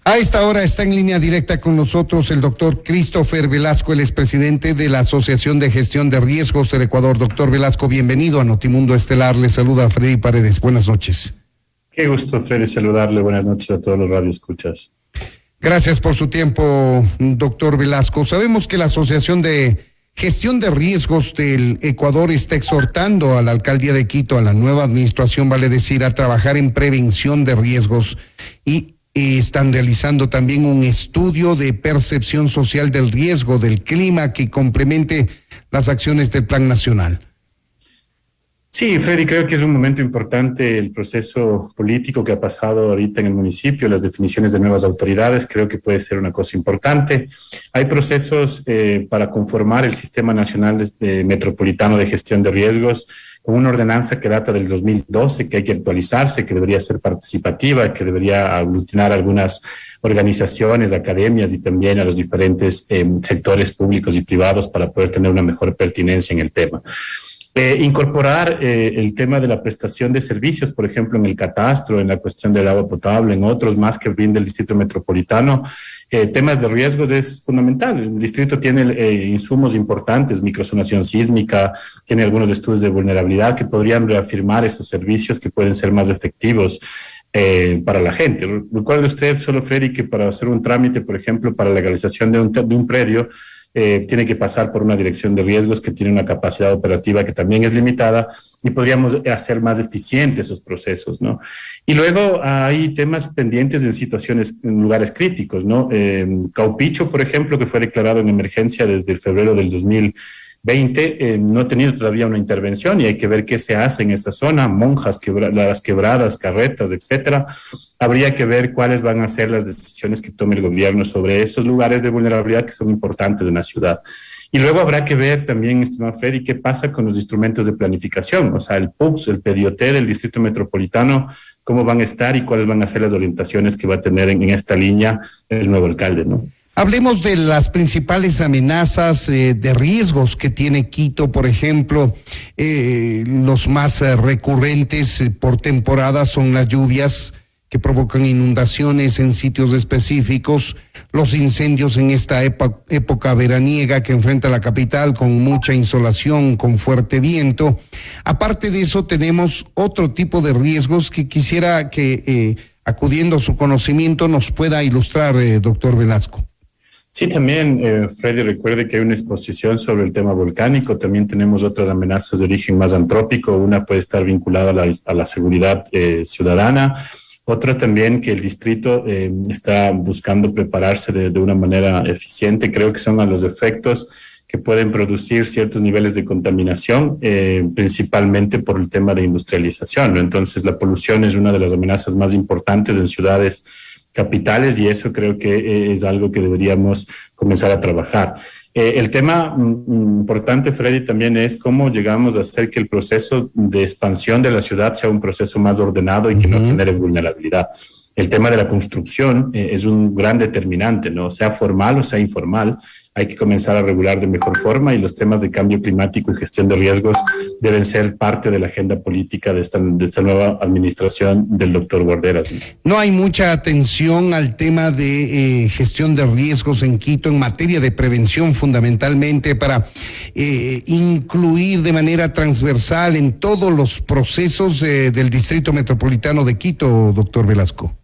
A esta hora está en línea directa con nosotros el doctor Christopher Velasco, el expresidente de la Asociación de Gestión de Riesgos del Ecuador. Doctor Velasco, bienvenido a Notimundo Estelar. Le saluda Freddy Paredes. Buenas noches. Qué gusto, Freddy, saludarle. Buenas noches a todos los radioescuchas. Gracias por su tiempo, doctor Velasco. Sabemos que la Asociación de Gestión de Riesgos del Ecuador está exhortando a la Alcaldía de Quito, a la nueva administración, vale decir, a trabajar en prevención de riesgos y están realizando también un estudio de percepción social del riesgo del clima que complemente las acciones del Plan Nacional. Sí, Freddy, creo que es un momento importante el proceso político que ha pasado ahorita en el municipio, las definiciones de nuevas autoridades, creo que puede ser una cosa importante. Hay procesos para conformar el Sistema Nacional Metropolitano de Gestión de Riesgos, con una ordenanza que data del 2012, que hay que actualizarse, que debería ser participativa, que debería aglutinar algunas organizaciones, academias y también a los diferentes sectores públicos y privados para poder tener una mejor pertinencia en el tema. Incorporar el tema de la prestación de servicios, por ejemplo, en el catastro, en la cuestión del agua potable, en otros más que brinda el Distrito Metropolitano, temas de riesgos es fundamental. El distrito tiene insumos importantes, microzonación sísmica, tiene algunos estudios de vulnerabilidad que podrían reafirmar esos servicios que pueden ser más efectivos para la gente. Recuerde usted, solo Freddy, que para hacer un trámite, por ejemplo, para la legalización de un predio, tiene que pasar por una dirección de riesgos que tiene una capacidad operativa que también es limitada y podríamos hacer más eficientes esos procesos, ¿no? Y luego hay temas pendientes en lugares críticos, ¿no? Caupicho, por ejemplo, que fue declarado en emergencia desde el febrero del 2020, no ha tenido todavía una intervención y hay que ver qué se hace en esa zona, monjas, las quebradas, carretas, etcétera. Habría que ver cuáles van a ser las decisiones que tome el gobierno sobre esos lugares de vulnerabilidad que son importantes en la ciudad. Y luego habrá que ver también, estimado Freddy, qué pasa con los instrumentos de planificación, o sea, el PUPS, el PDOT del Distrito Metropolitano, cómo van a estar y cuáles van a ser las orientaciones que va a tener en esta línea el nuevo alcalde, ¿no? Hablemos de las principales amenazas de riesgos que tiene Quito, por ejemplo. Los más recurrentes por temporada son las lluvias que provocan inundaciones en sitios específicos, los incendios en esta época veraniega que enfrenta la capital con mucha insolación, con fuerte viento. Aparte de eso, tenemos otro tipo de riesgos que quisiera que, acudiendo a su conocimiento, nos pueda ilustrar, doctor Velasco. Sí, también, Freddy, recuerde que hay una exposición sobre el tema volcánico. También tenemos otras amenazas de origen más antrópico. Una puede estar vinculada a la seguridad ciudadana. Otra también que el distrito está buscando prepararse de una manera eficiente. Creo que son a los efectos que pueden producir ciertos niveles de contaminación, principalmente por el tema de industrialización, ¿no? Entonces, la polución es una de las amenazas más importantes en ciudades capitales y eso creo que es algo que deberíamos comenzar a trabajar. El tema importante, Freddy, también es cómo llegamos a hacer que el proceso de expansión de la ciudad sea un proceso más ordenado y que no genere vulnerabilidad. El tema de la construcción es un gran determinante, ¿no? Sea formal o sea informal, hay que comenzar a regular de mejor forma y los temas de cambio climático y gestión de riesgos deben ser parte de la agenda política de esta nueva administración del doctor Guarderas. No hay mucha atención al tema de gestión de riesgos en Quito en materia de prevención, fundamentalmente para incluir de manera transversal en todos los procesos del Distrito Metropolitano de Quito, doctor Velasco.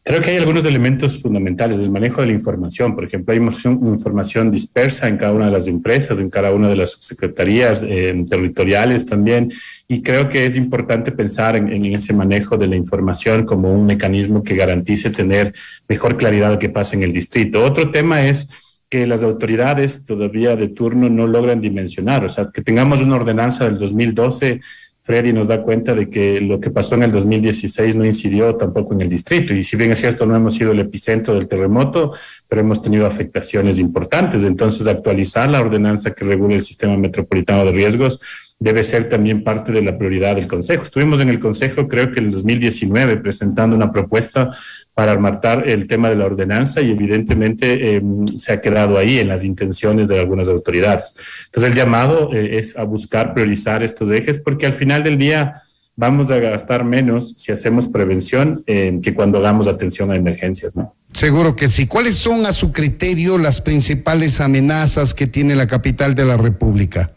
Creo que hay algunos elementos fundamentales del manejo de la información. Por ejemplo, hay información dispersa en cada una de las empresas, en cada una de las subsecretarías territoriales también. Y creo que es importante pensar en ese manejo de la información como un mecanismo que garantice tener mejor claridad de qué pasa en el distrito. Otro tema es que las autoridades todavía de turno no logran dimensionar. O sea, que tengamos una ordenanza del 2012, Freddy, nos da cuenta de que lo que pasó en el 2016 no incidió tampoco en el distrito. Y si bien es cierto, no hemos sido el epicentro del terremoto, pero hemos tenido afectaciones importantes. Entonces, actualizar la ordenanza que regula el Sistema Metropolitano de Riesgos debe ser también parte de la prioridad del Consejo. Estuvimos en el Consejo, creo que en el 2019, presentando una propuesta para armar el tema de la ordenanza y evidentemente se ha quedado ahí en las intenciones de algunas autoridades. Entonces el llamado es a buscar priorizar estos ejes porque al final del día vamos a gastar menos si hacemos prevención que cuando hagamos atención a emergencias, ¿no? Seguro que sí. ¿Cuáles son, a su criterio, las principales amenazas que tiene la capital de la República?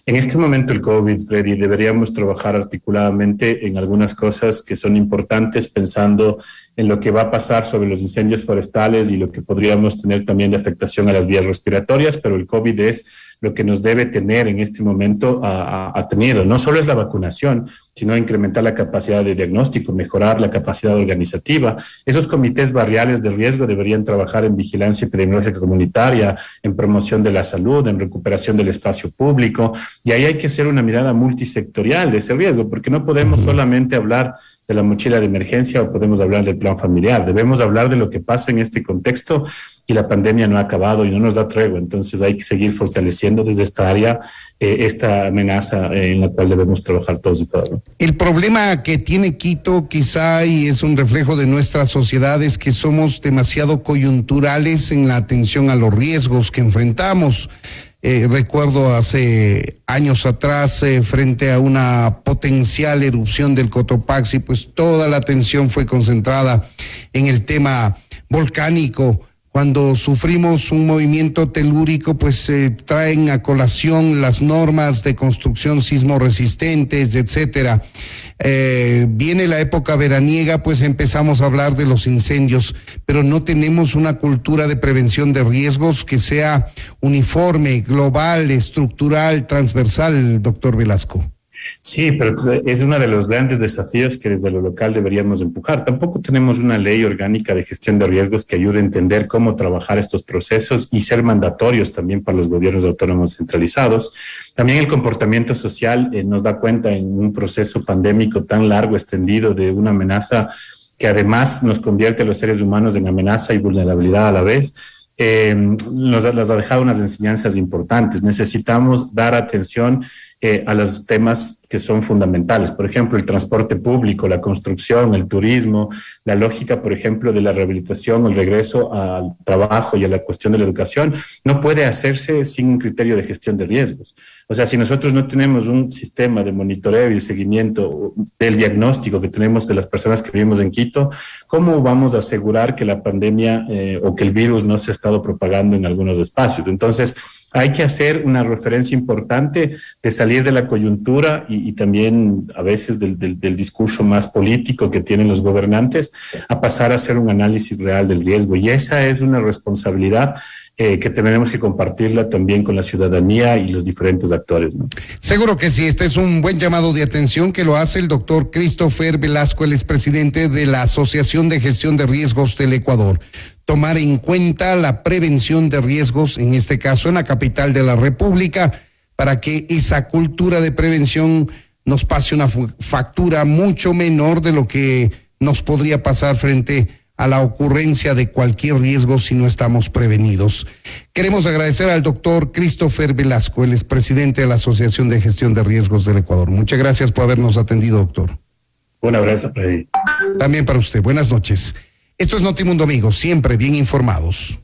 En este momento el COVID, Freddy, deberíamos trabajar articuladamente en algunas cosas que son importantes, pensando en lo que va a pasar sobre los incendios forestales y lo que podríamos tener también de afectación a las vías respiratorias, pero el COVID es lo que nos debe tener en este momento atenido. No solo es la vacunación, sino incrementar la capacidad de diagnóstico, mejorar la capacidad organizativa. Esos comités barriales de riesgo deberían trabajar en vigilancia epidemiológica comunitaria, en promoción de la salud, en recuperación del espacio público, y ahí hay que hacer una mirada multisectorial de ese riesgo, porque no podemos solamente hablar de la mochila de emergencia o podemos hablar del plan familiar. Debemos hablar de lo que pasa en este contexto, y la pandemia no ha acabado y no nos da tregua. Entonces hay que seguir fortaleciendo desde esta área esta amenaza en la cual debemos trabajar todos y todas, ¿no? El problema que tiene Quito quizá, y es un reflejo de nuestra sociedad, es que somos demasiado coyunturales en la atención a los riesgos que enfrentamos. Recuerdo hace años atrás, frente a una potencial erupción del Cotopaxi, pues toda la atención fue concentrada en el tema volcánico. Cuando sufrimos un movimiento telúrico, pues traen a colación las normas de construcción sismo resistentes, etcétera. Viene la época veraniega, pues empezamos a hablar de los incendios, pero no tenemos una cultura de prevención de riesgos que sea uniforme, global, estructural, transversal, doctor Velasco. Sí, pero es uno de los grandes desafíos que desde lo local deberíamos empujar. Tampoco tenemos una ley orgánica de gestión de riesgos que ayude a entender cómo trabajar estos procesos y ser mandatorios también para los gobiernos autónomos centralizados. También el comportamiento social nos da cuenta en un proceso pandémico tan largo, extendido, de una amenaza que además nos convierte a los seres humanos en amenaza y vulnerabilidad a la vez. Nos ha dejado unas enseñanzas importantes. Necesitamos dar atención a los temas que son fundamentales. Por ejemplo, el transporte público, la construcción, el turismo, la lógica, por ejemplo, de la rehabilitación, el regreso al trabajo y a la cuestión de la educación, no puede hacerse sin un criterio de gestión de riesgos. O sea, si nosotros no tenemos un sistema de monitoreo y de seguimiento del diagnóstico que tenemos de las personas que vivimos en Quito, ¿cómo vamos a asegurar que la pandemia o que el virus no se ha estado propagando en algunos espacios? Entonces, hay que hacer una referencia importante de salir de la coyuntura y también a veces del discurso más político que tienen los gobernantes, a pasar a hacer un análisis real del riesgo. Y esa es una responsabilidad que tenemos que compartirla también con la ciudadanía y los diferentes actores, ¿no? Seguro que sí. Este es un buen llamado de atención que lo hace el doctor Christopher Velasco, el expresidente de la Asociación de Gestión de Riesgos del Ecuador. Tomar en cuenta la prevención de riesgos, en este caso en la capital de la República, para que esa cultura de prevención nos pase una factura mucho menor de lo que nos podría pasar frente a la ocurrencia de cualquier riesgo si no estamos prevenidos. Queremos agradecer al doctor Christopher Velasco, el expresidente de la Asociación de Gestión de Riesgos del Ecuador. Muchas gracias por habernos atendido, doctor. Un abrazo, Freddy. También para usted. Buenas noches. Esto es Notimundo, amigos, siempre bien informados.